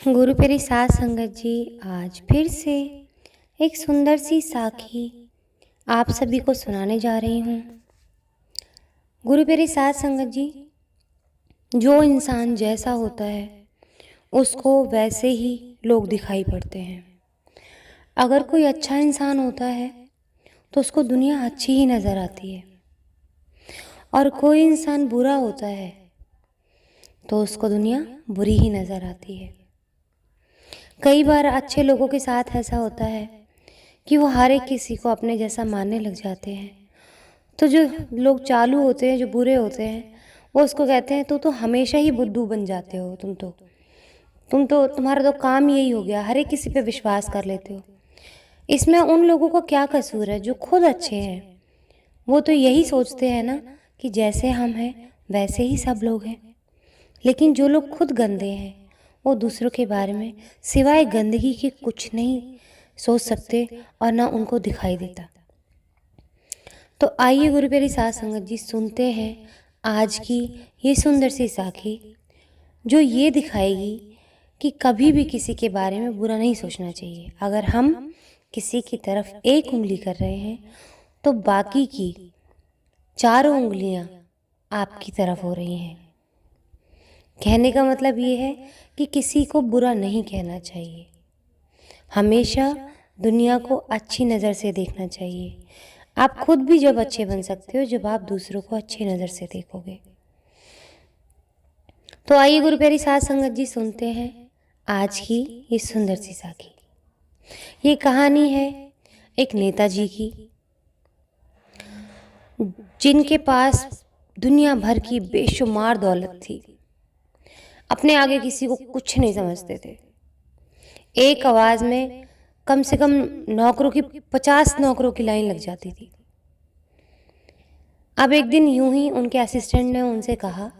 गुरु प्यारी साध संगत जी, आज फिर से एक सुंदर सी साखी आप सभी को सुनाने जा रही हूँ। गुरु प्यारी साध संगत जी, जो इंसान जैसा होता है उसको वैसे ही लोग दिखाई पड़ते हैं। अगर कोई अच्छा इंसान होता है तो उसको दुनिया अच्छी ही नज़र आती है, और कोई इंसान बुरा होता है तो उसको दुनिया बुरी ही नज़र आती है। कई बार अच्छे लोगों के साथ ऐसा होता है कि वो हर एक किसी को अपने जैसा मानने लग जाते हैं। तो जो लोग चालू होते हैं, जो बुरे होते हैं, वो उसको कहते हैं, तू तो हमेशा ही बुद्धू बन जाते हो, तुम्हारा तो काम यही हो गया, हर एक किसी पे विश्वास कर लेते हो। इसमें उन लोगों का क्या कसूर है जो खुद अच्छे हैं? वो तो यही सोचते हैं ना कि जैसे हम हैं वैसे ही सब लोग हैं। लेकिन जो लोग खुद गंदे हैं वो दूसरों के बारे में सिवाय गंदगी के कुछ नहीं सोच सकते और ना उनको दिखाई देता। तो आइए गुरु प्यारी साध संगत जी, सुनते हैं आज की ये सुंदर सी साखी, जो ये दिखाएगी कि कभी भी किसी के बारे में बुरा नहीं सोचना चाहिए। अगर हम किसी की तरफ एक उंगली कर रहे हैं तो बाकी की चारों उंगलियां आपकी तरफ हो रही हैं। कहने का मतलब ये है कि किसी को बुरा नहीं कहना चाहिए। हमेशा दुनिया को अच्छी नज़र से देखना चाहिए। आप खुद भी जब अच्छे बन सकते हो जब आप दूसरों को अच्छी नज़र से देखोगे। तो आइए गुरु प्यारी साध संगत जी, सुनते हैं आज की ये सुंदर सी साखी। ये कहानी है एक नेताजी की, जिनके पास दुनिया भर की बेशुमार दौलत थी। अपने आगे किसी को कुछ नहीं समझते थे। एक आवाज में कम से कम नौकरों की 50 नौकरों की लाइन लग जाती थी। अब एक दिन यूं ही उनके असिस्टेंट ने उनसे कहा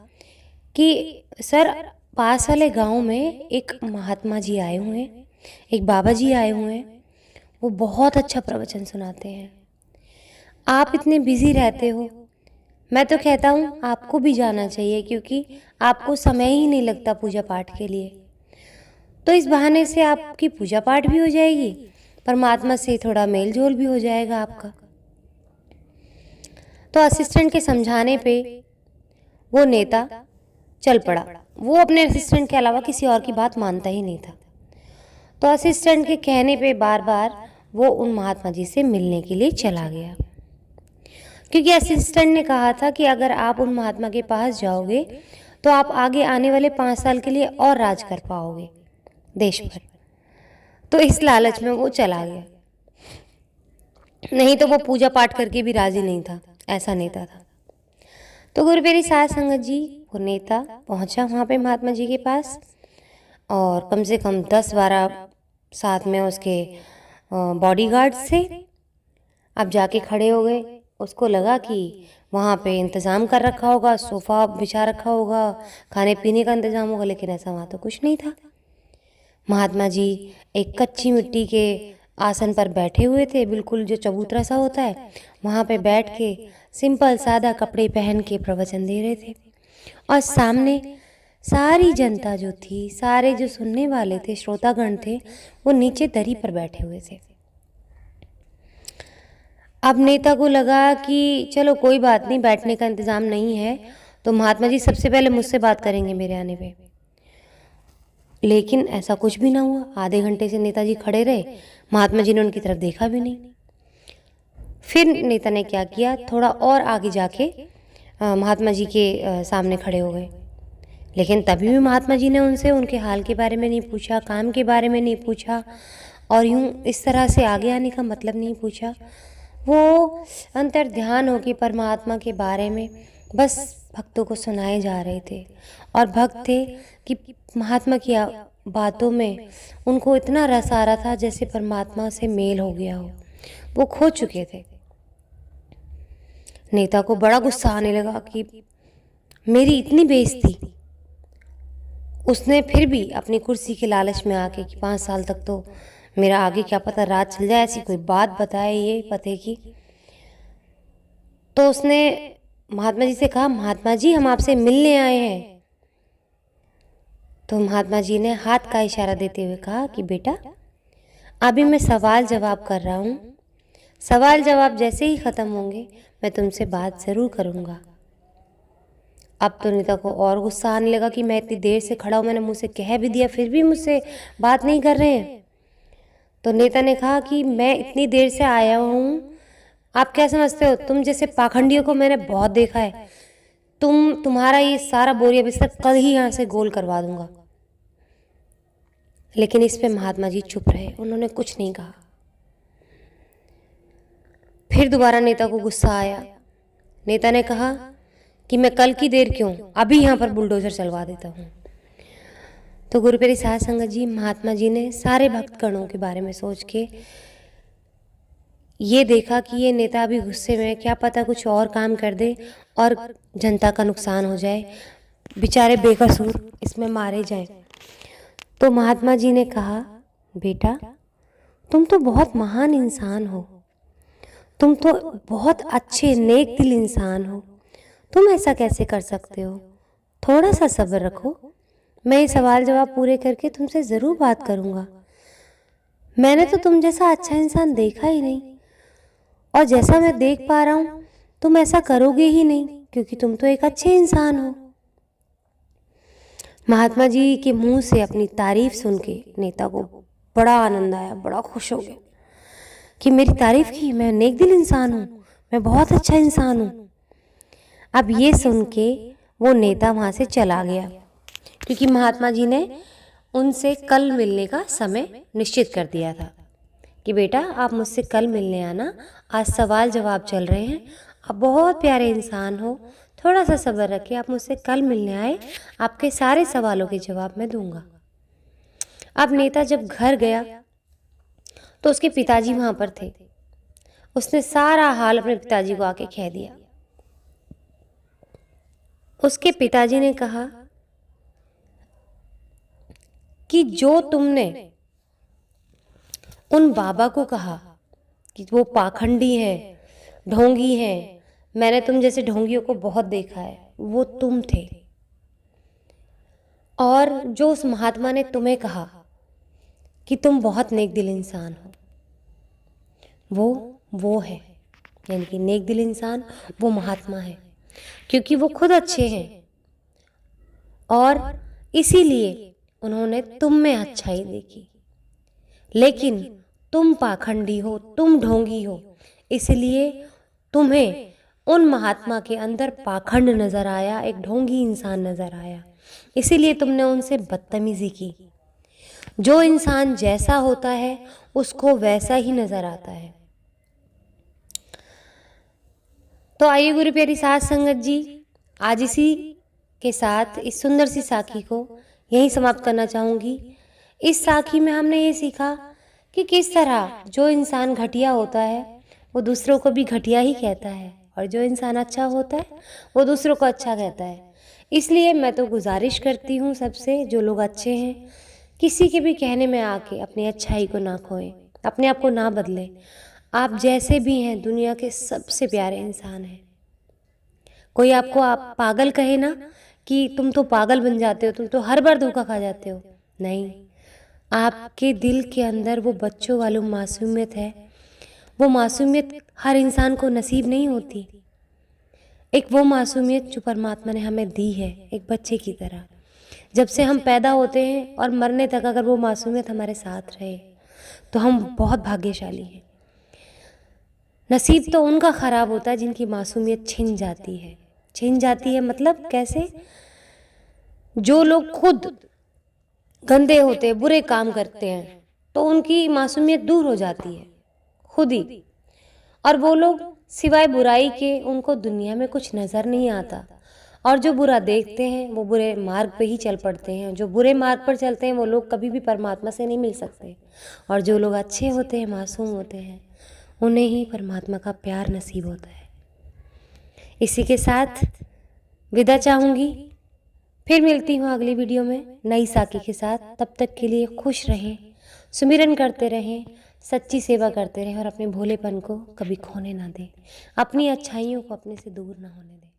कि सर, पास वाले गांव में एक महात्मा जी आए हुए हैं, एक बाबा जी आए हुए हैं, वो बहुत अच्छा प्रवचन सुनाते हैं। आप इतने बिजी रहते हो, मैं तो कहता हूँ आपको भी जाना चाहिए, क्योंकि आपको समय ही नहीं लगता पूजा पाठ के लिए। तो इस बहाने से आपकी पूजा पाठ भी हो जाएगी, परमात्मा से थोड़ा मेल जोल भी हो जाएगा आपका। तो असिस्टेंट के समझाने पे वो नेता चल पड़ा। वो अपने असिस्टेंट के अलावा किसी और की बात मानता ही नहीं था। तो असिस्टेंट के कहने पे बार बार वो उन महात्मा जी से मिलने के लिए चला गया, क्योंकि असिस्टेंट ने कहा था कि अगर आप उन महात्मा के पास जाओगे तो आप आगे आने वाले 5 साल के लिए और राज कर पाओगे देश पर। तो इस लालच में वो चला गया, नहीं तो वो पूजा पाठ करके भी राजी नहीं था, ऐसा नेता था। तो गुरु प्यारी साध संगत जी, वो नेता पहुंचा वहाँ पे महात्मा जी के पास, और कम से कम 10-12 साथ में उसके बॉडीगार्ड्स थे। अब जाके खड़े हो गए। उसको लगा कि वहाँ पे इंतज़ाम कर रखा होगा, सोफ़ा बिछा रखा होगा, खाने पीने का इंतज़ाम होगा, लेकिन ऐसा वहाँ तो कुछ नहीं था। महात्मा जी एक कच्ची मिट्टी के आसन पर बैठे हुए थे, बिल्कुल जो चबूतरा सा होता है, वहाँ पे बैठ के सिंपल सादा कपड़े पहन के प्रवचन दे रहे थे। और सामने सारी जनता जो थी, सारे जो सुनने वाले थे, श्रोतागण थे, वो नीचे दरी पर बैठे हुए थे। अब नेता को लगा कि चलो कोई बात नहीं, बैठने का इंतज़ाम नहीं है तो महात्मा जी सबसे पहले मुझसे बात करेंगे मेरे आने पे। लेकिन ऐसा कुछ भी ना हुआ। आधे घंटे से नेताजी खड़े रहे, महात्मा जी ने उनकी तरफ देखा भी नहीं। फिर नेता ने क्या किया, थोड़ा और आगे जाके महात्मा जी के सामने खड़े हो गए। लेकिन तभी भी महात्मा जी ने उनसे उनके हाल के बारे में नहीं पूछा, काम के बारे में नहीं पूछा, और यूं इस तरह से आगे आने का मतलब नहीं पूछा। वो अंतर ध्यान हो के परमात्मा के बारे में बस भक्तों को सुनाए जा रहे थे, और भक्त थे कि महात्मा की बातों में उनको इतना रस आ रहा था जैसे परमात्मा से मेल हो गया हो। वो खो चुके थे। नेता को बड़ा गुस्सा आने लगा कि मेरी इतनी बेइज्जती। उसने फिर भी अपनी कुर्सी के लालच में आके कि 5 साल तक तो मेरा आगे क्या पता राज चल जाए, ऐसी कोई बात बताए ये पते की। तो उसने महात्मा जी से कहा, महात्मा जी हम आपसे मिलने आए हैं। तो महात्मा जी ने हाथ का इशारा देते हुए कहा कि बेटा, अभी मैं सवाल जवाब कर रहा हूँ, सवाल जवाब जैसे ही ख़त्म होंगे मैं तुमसे बात ज़रूर करूँगा। अब तो नेता को और गुस्सा आने लगा कि मैं इतनी देर से खड़ा हूँ, मैंने मुझसे कह भी दिया, फिर भी मुझसे बात नहीं कर रहे हैं। तो नेता ने कहा कि मैं इतनी देर से आया हूँ, आप क्या समझते हो? तुम जैसे पाखंडियों को मैंने बहुत देखा है। तुम्हारा ये सारा बोरिया बिस्तर कल ही यहाँ से गोल करवा दूंगा। लेकिन इस पे महात्मा जी चुप रहे, उन्होंने कुछ नहीं कहा। फिर दोबारा नेता को गुस्सा आया। नेता ने कहा कि मैं कल की देर क्यों, अभी यहाँ पर बुलडोजर चलवा देता हूँ। तो गुरु प्यारी साध संगत जी, महात्मा जी ने सारे भक्तगणों के बारे में सोच के ये देखा कि ये नेता अभी गुस्से में, क्या पता कुछ और काम कर दे और जनता का नुकसान हो जाए, बेचारे बेकसूर इसमें मारे जाएं। तो महात्मा जी ने कहा, बेटा तुम तो बहुत महान इंसान हो, तुम तो बहुत अच्छे नेक दिल इंसान हो, तुम ऐसा कैसे कर सकते हो? थोड़ा सा सब्र रखो, मैं ये सवाल जवाब पूरे करके तुमसे ज़रूर बात करूँगा। मैंने तो तुम जैसा अच्छा इंसान देखा ही नहीं, और जैसा मैं देख पा रहा हूँ तुम ऐसा करोगे ही नहीं, क्योंकि तुम तो एक अच्छे इंसान हो। महात्मा जी के मुंह से अपनी तारीफ सुन के नेता को बड़ा आनंद आया, बड़ा खुश हो गया कि मेरी तारीफ की, मैं नेक दिल इंसान हूँ, मैं बहुत अच्छा इंसान हूँ। अब ये सुन के वो नेता वहाँ से चला गया, क्योंकि महात्मा जी ने उनसे कल मिलने का समय निश्चित कर दिया था कि बेटा आप मुझसे कल मिलने आना, आज सवाल जवाब चल रहे हैं, आप बहुत प्यारे इंसान हो, थोड़ा सा सब्र रखिए, आप मुझसे कल मिलने आए, आपके सारे सवालों के जवाब मैं दूंगा। अब नेता जब घर गया तो उसके पिताजी वहाँ पर थे। उसने सारा हाल अपने पिताजी को आके कह दिया। उसके पिताजी ने कहा कि जो तुमने उन बाबा को कहा कि वो पाखंडी है, ढोंगी है, मैंने तुम जैसे ढोंगियों को बहुत देखा है, वो तुम थे। और जो उस महात्मा ने तुम्हें कहा कि तुम बहुत नेक दिल इंसान हो, वो है, यानी कि नेक दिल इंसान वो महात्मा है, क्योंकि वो खुद अच्छे हैं और इसीलिए उन्होंने तुम में अच्छाई देखी। लेकिन तुम पाखंडी हो, तुम ढोंगी हो, इसलिए तुम्हें उन महात्मा के अंदर पाखंड नजर आया, एक ढोंगी इंसान नजर आया, इसीलिए तुमने उनसे बदतमीजी की। जो इंसान जैसा होता है उसको वैसा ही नजर आता है। तो आइए गुरु प्यारी साध संगत जी, आज इसी के साथ इस सुंदर सी साखी को यहीं समाप्त करना चाहूँगी। इस साखी में हमने ये सीखा कि किस तरह जो इंसान घटिया होता है वो दूसरों को भी घटिया ही कहता है, और जो इंसान अच्छा होता है वो दूसरों को अच्छा कहता है। इसलिए मैं तो गुजारिश करती हूँ सबसे, जो लोग अच्छे हैं, किसी के भी कहने में आके अपनी अच्छाई को ना खोएं, अपने आप को ना बदलें। आप जैसे भी हैं दुनिया के सबसे प्यारे इंसान हैं। कोई आपको आप पागल कहे ना कि तुम तो पागल बन जाते हो, तुम तो हर बार धोखा खा जाते हो, नहीं, आपके दिल के अंदर वो बच्चों वाली मासूमियत है। वो मासूमियत हर इंसान को नसीब नहीं होती। एक वो मासूमियत जो परमात्मा ने हमें दी है, एक बच्चे की तरह, जब से हम पैदा होते हैं और मरने तक अगर वो मासूमियत हमारे साथ रहे तो हम बहुत भाग्यशाली हैं। नसीब तो उनका ख़राब होता है जिनकी मासूमियत छिन जाती है। छिन जाती है मतलब कैसे? जो लोग खुद गंदे होते हैं, बुरे काम करते हैं, तो उनकी मासूमियत दूर हो जाती है खुद ही, और वो लोग सिवाय बुराई के उनको दुनिया में कुछ नज़र नहीं आता, और जो बुरा देखते हैं वो बुरे मार्ग पे ही चल पड़ते हैं। जो बुरे मार्ग पर चलते हैं वो लोग कभी भी परमात्मा से नहीं मिल सकते, और जो लोग अच्छे होते हैं, मासूम होते हैं, उन्हें ही परमात्मा का प्यार नसीब होता है। इसी के साथ विदा चाहूँगी, फिर मिलती हूँ अगली वीडियो में नई साखी के साथ। तब तक के लिए खुश रहें, सुमिरन करते रहें, सच्ची सेवा करते रहें, और अपने भोलेपन को कभी खोने ना दें, अपनी अच्छाइयों को अपने से दूर ना होने दें।